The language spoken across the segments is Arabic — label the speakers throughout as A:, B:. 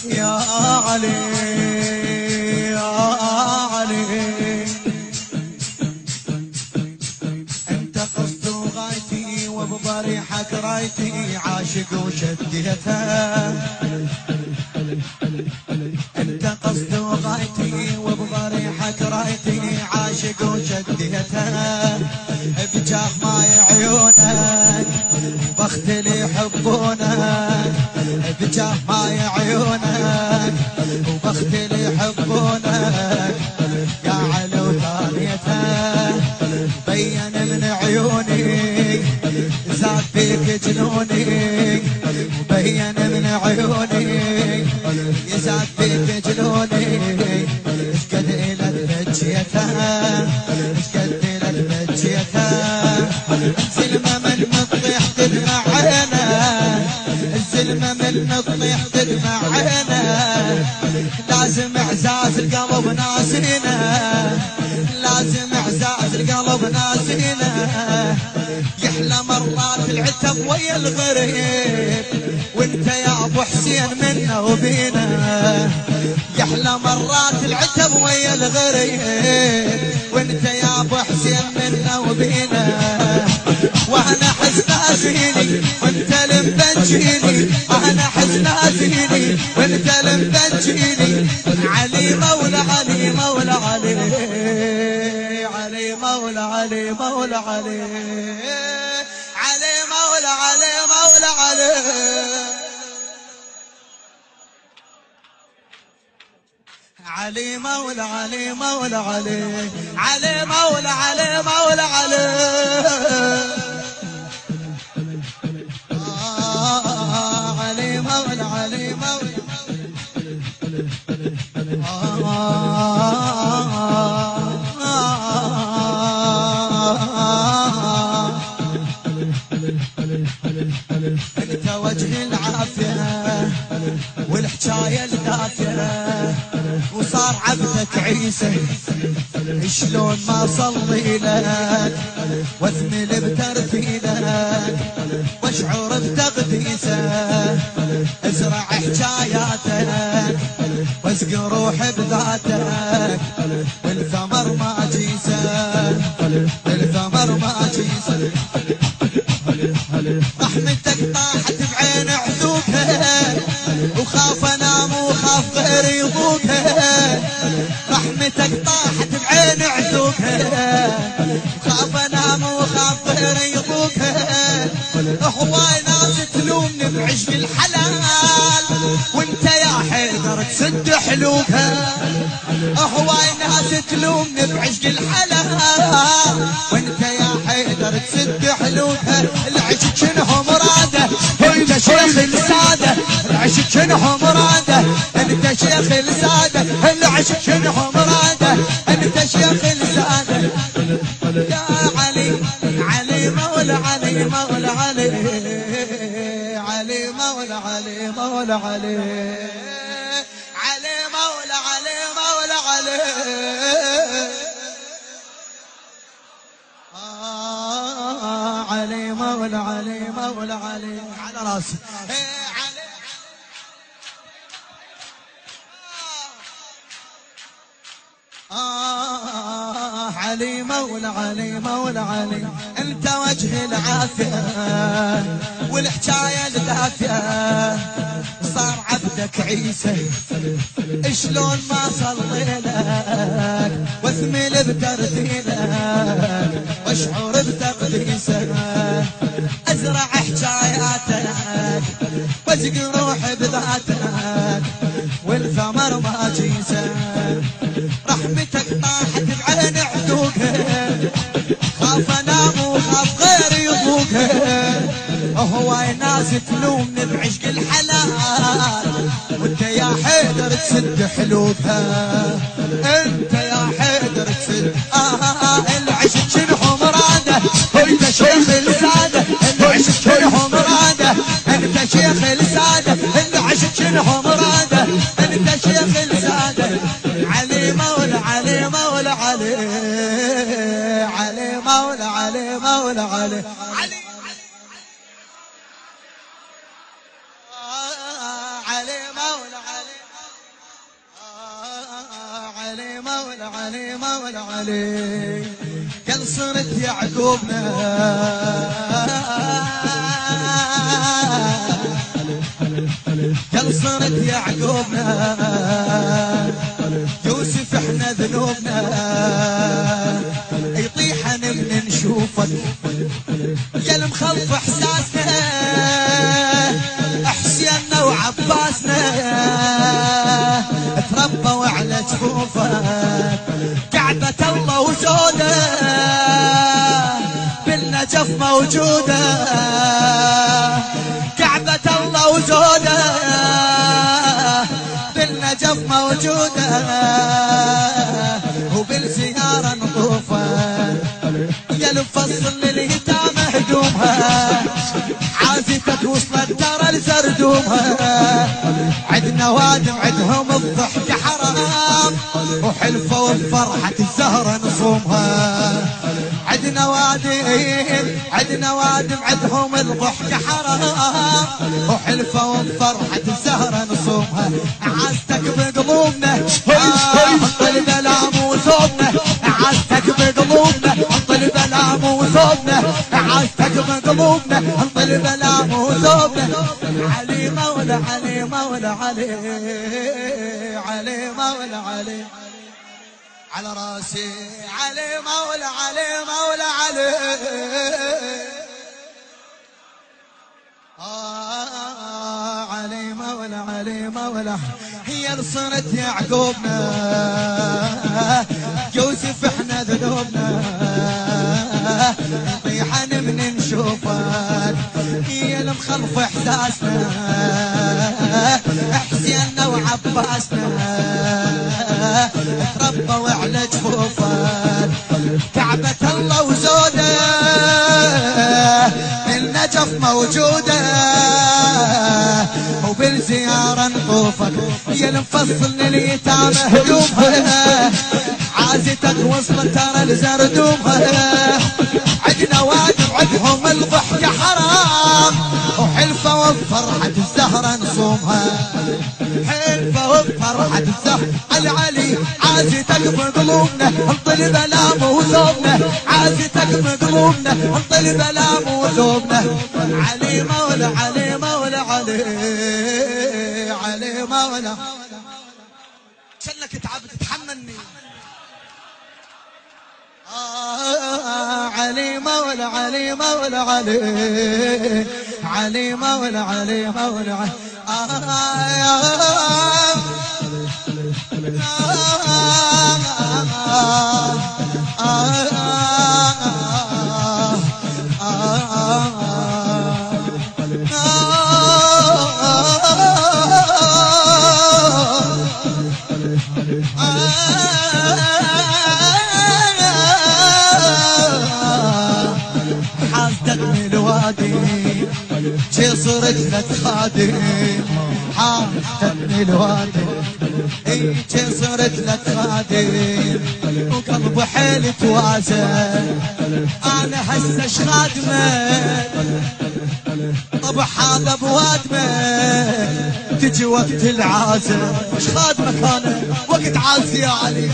A: يا علي يا علي انت قصد وغايتي وبضريحك رايتي عاشق وشديتها انت قصد وغايتي وبضريحك رايتي عاشق وشديتها بجاه ماي عيونك بختلي يحبونك بجاه ماي عيونك وبختلي يحبونك يا علي وثانيتها بين من عيوني زاد فيك جنوني وبين من عيوني يزاد فيك جنوني اشقد الى تبجيتها اشقد الى تبجيتها الزلمه من تطيح تدمع عينه الزلمه من تطيح تدمع عينه لازم اعزاز القلب ناسينه لازم اعزاز القلب ناسينه يحلى مرات العتب ويا الغريب وانت يا ابو حسين منا وبينا يحلى مرات العتب ويا الغريب وانت يا ابو حسين منا وبينا وانا حزنازيني وانت لمبنجيني انا حزنازيني وانت لمبنجيني علي مولى علي مولى علي علي مولى علي مولى علي علي مولى علي مولى علي علي مولى علي مولى علي علي مولى علي مولى علي علي مولى علي مولى انت وجه العافيه والحكايه الدافيه وصار عبدك عيسى شلون ما صلي لك واثمل بترتيلك واشعر بتقديسك ازرع حكاياتك واسق روح بذاتك والثمر ما جيسك والثمر ما جيسك رحمتك طاحت بعين عذوبها وخاف انام وخاف غيري يضوبها رحمتك طاحت بعين عذوبها وخاف انام وخاف غيري يضوبها هواي ناس تلومني بعشق الحلال وانت يا حيدر تسد حلوبها هواي ناس تلومني بعشق الحلال وانت يا حيدر تسد حلوبها العشق شنو مراده انت شيخ الساده العشق شنو مراده انت شيخ الساده العشق شنو مراده انت شيخ الساده يا علي علي مولى علي مولى علي علي مولى علي مولى علي علي مولى علي مولى علي علي مولى علي مولى علي على راسي علي مولى علي مولى علي انت وجه العافيه والحكايه الدافيه صار عبدك عيسى شلون ما صلي لك واثمل بترتيلك واشعر بتقديسك ازرع حكاياتك واسق روح بذاتك والثمر ما جيسك رحمتك طاحت بعين عدوكها خاف انام وخاف غيري يضوكها هواي ناس تلومني بعشق الحلال وانت يا حيدر تسد حلوبها انت يا حيدر تسد العشق شنو مراده انت شيخ الساده العشق شنو مراده انت شيخ الساده العشق شنو مراده انت شيخ الساده علي مولى علي مولى علي علي علي مولا علي علي مولا علي مولا علي كل صرت يعقوبنا كل صرت يعقوبنا يوسف احنا ذنوبنا يطيحن من نشوفك يا المخلف احساسنا حسيننا وعباسنا تربوا على جفوفك كعبة الله وزوده بالنجف موجودة كعبة الله وزوده بالنجف موجودة وبالزيارة نطوفة يا الفصل لليتامى هدومها عازتك وصلت ترى لزردومها عدنا وادم عدهم الضحك حرام وحلفة وبفرحة الزهرة نصومها عدنا وادم عدهم الضحك حرام وحلفة وبفرحة الزهرة نصومها عازتك بقلوبنا انطل بلام وثوبنا عازتك بقلوبنا انطل بلام وثوبنا عازتك بقلوبنا انطل بلام وثوبنا علي مولا علي مولا علي علي مولا علي على راسي علي مولا علي مولا علي علي مولا علي مولا هي اللي صرت يعقوبنا يوسف احنا ذنوبنا نطيحن من نشوفك هي اللي مخلف احساسنا حسيننا وعباسنا تربوا على جفوفك كعبة الله وزوده النجف موجودة وبالزيارة نطوفك يا المفصل لليتامى هدومها عازتك وصلت ترى لزردومها عدنا وادم عدهم الضحك حرام وحلفة وبفرحة الزهرة نصومها حلفة وبفرحة الزهرة العلي عازتك بقلوبنا انطل بلام وثوبنا عازتك بقلوبنا انطل بلام وثوبنا علي مولا علي مولا علي علي مولا شلك تعبت تحملني علي مولا علي مولا علي علي مولا علي مولا حاطتني الوادي شي صرت لك خادم حاطتني الوادي شي صرت لك خادم وقلب حيل توازن انا هسه شخادمك طب هذا بوادمك تجي وقت العازم وش خادمك انا وقت عازي يا علي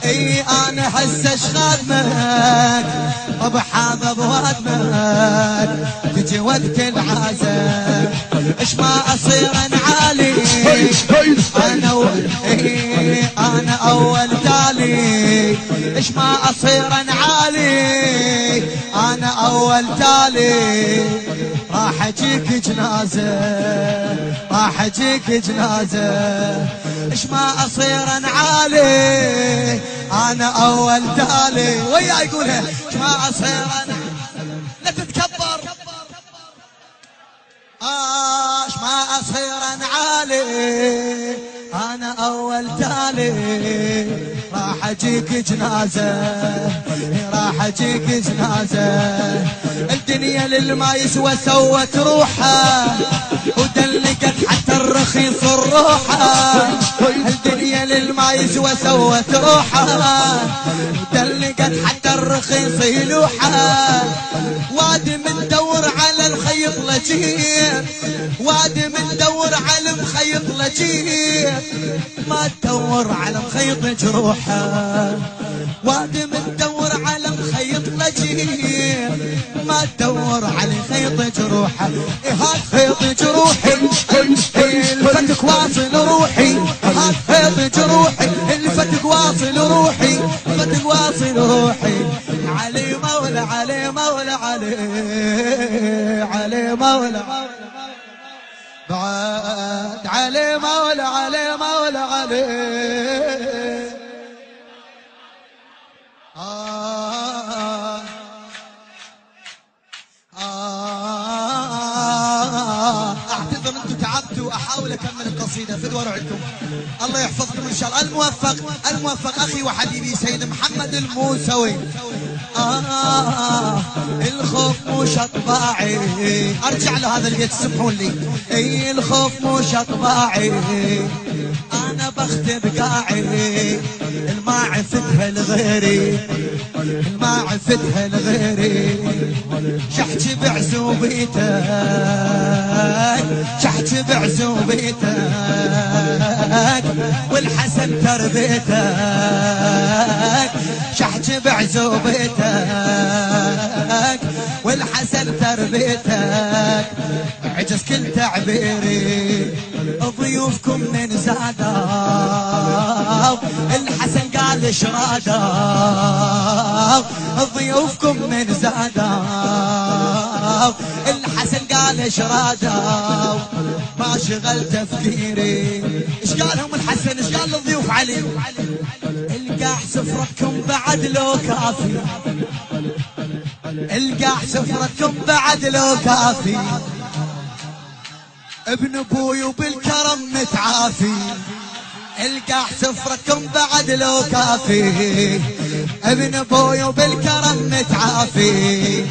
A: اي انا هسه شخادمك طب هذا بوادمك تجي وقت العازم ايش ما اصير انعالي انا اول تالي ايش ما اصير انعالي انا اول تالي راح اجيك جنازه راح اجيك جنازه ايش ما اصير انعالي انا اول تالي ويا يقولها ايش ما اصير انعالي لا تتكبر ايش ما اصير انعالي انا اول تالي راح راح اجيك جنازة راح اجيك جنازة. الدنيا للما يسوى سوت روحه ودلقت حتى الرخيص الروحه. الدنيا للما يسوى سوت روحه ودلقت حتى الرخيص يلوحه. وادي مندور على الخيط لجير وادي مندور على مخيط لجير ما تدور على مخيط جروحه. وادي مندور على مخيط لجير ما تدور على خيط جروحه. هات خيط جروحي الفتك واصل روحي هات خيط جروحي الفتك واصل روحي الفتك واصل روحي. علي مولا علي مولا علي علي مولا بعد علي مولا علي مولا علي. اعتذر انتم تعبتوا احاول اكمل القصيده فدوا روعكم. الله يحفظكم ان شاء الله. الموفق اخي وحبيبي سيد محمد الموسوي. الخوف مش طباعي ارجع لهذا البيت سمحوا لي. اي الخوف مش طباعي انا بختم قاعي الما عفتها لغيري الما عفتها لغيري. شحت بعزوبيتك شحت بعزوبيتك والحسن تربيتك شحت بعزوبيتك والحسن تربيتك. عجز كل تعبيري ضيوفكم من زادوا الحسن قال شرادوا ضيوفكم من زادوا الحسن قال شرادوا. ما شغل تفكيري ايش قالهم الحسن ايش قال للضيوف علي. القاح سفرتكم بعد لو كافي القاح سفرتكم بعد لو كافي. ابن ابوي وبالكرم متعافي القاح سفرتكم بعد لو كافي. ابن ابوي وبالكرم متعافي.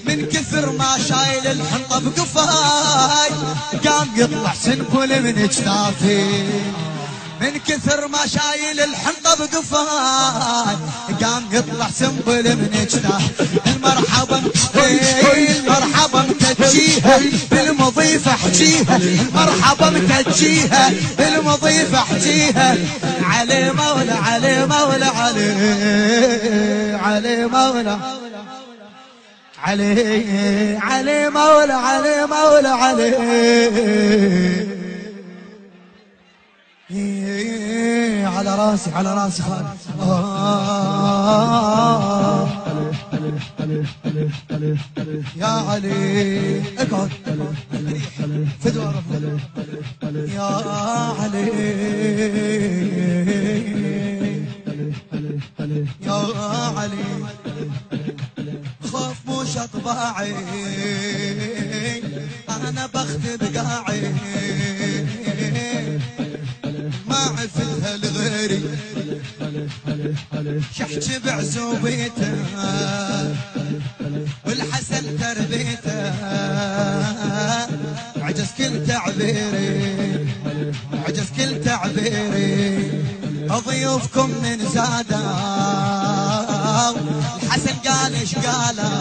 A: من كثر ما شايل الحنطه بقفاي قام يطلع سنبل من اجتافي. من كثر ما شايل الحنطه بقفاي قام يطلع سنبل من اجتاف. المرحبا المرحبا متجيها بالمضيف احجيها المرحبا متجيها بالمضيف احجيها. علي مولا علي مولا علي علي مولا علي علي مولا علي مولا علي. على راسي على راسي خالد. يا علي اقعد فدوا ربنا. يا علي يا علي خوف مش طباعي انا بختم قاعي ما عفتها لغيري. شحت بعزوبيته والحسن تربيته عجز كل تعبيري عجز كل تعبيري. ضيوفكم من زادوا الحسن قال ايش قالوا.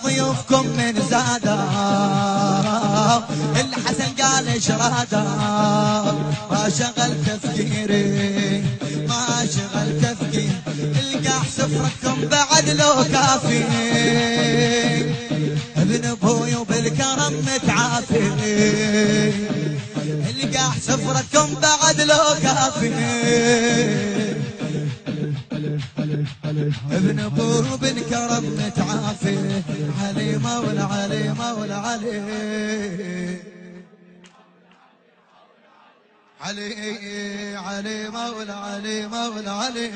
A: ضيوفكم من زادوا الحسن قال ايش رادوا. ما شغل تفكيري ما شغل تفكيري. القاح سفرتكم بعد لو كافي. ابن ابوي وبالكرم متعافي القاح سفرتكم بعد لو كافي. ابن ابوي وبالكرم متعافي. علي مولا علي مولا علي علي علي مولا علي مولا علي.